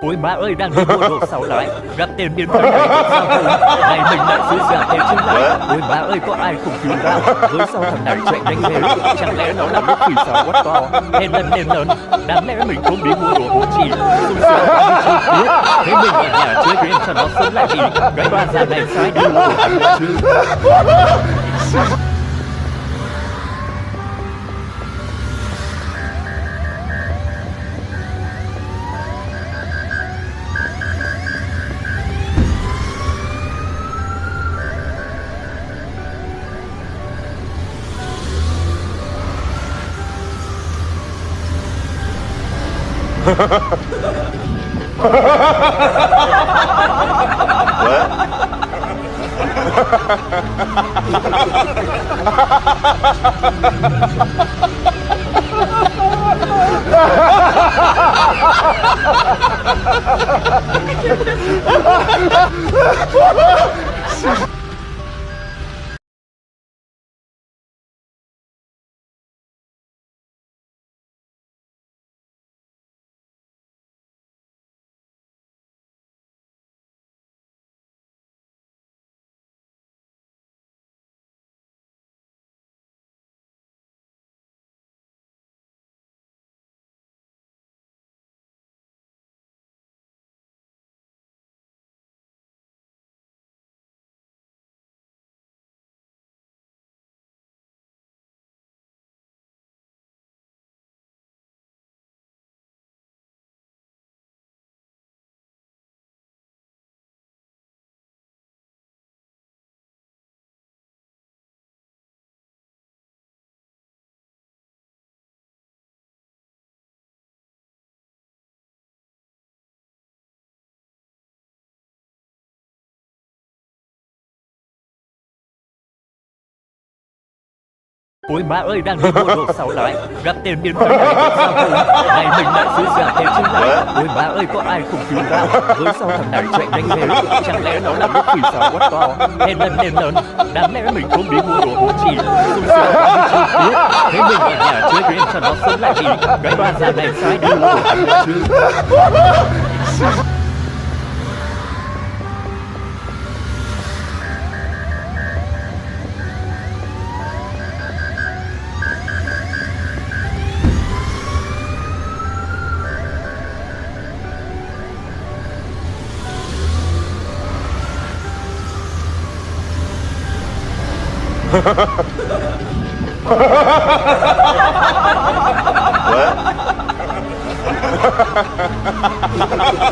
Ôi má ơi, đang đi mua đồ xấu lại, gặp tiền biến thái này sao không? Này mình lại xui xẻo thêm chân lại. Ôi má ơi, có ai cùng cứu tao? Với sao thằng này chạy đánh ghê, chẳng lẽ nó là một quỷ xấu quá to? Nên lần, đáng lẽ mình không đi mua đồ hỗn chỉ, xui xẻo quá chi tiết. Thế mình ở nhà chơi game cho nó sống lại đi, cái đoàn già này sai đi luôn chứ. Ôi má ơi, đang đi mua đồ xấu lại, gặp tiền biến thái này sao không? Này mình lại xui xẻo thêm chân lại. Ôi má ơi, có ai cùng cứu tao? Với sao thằng này chạy đánh ghê, chẳng lẽ nó là một quỷ xấu quá to? Nên lần, đáng lẽ mình không đi mua đồ hỗn chỉ, xui xẻo quá chi tiết. Thế mình ở nhà chơi game cho nó sống lại đi, cái đoàn già này sai đi luôn chứ. What?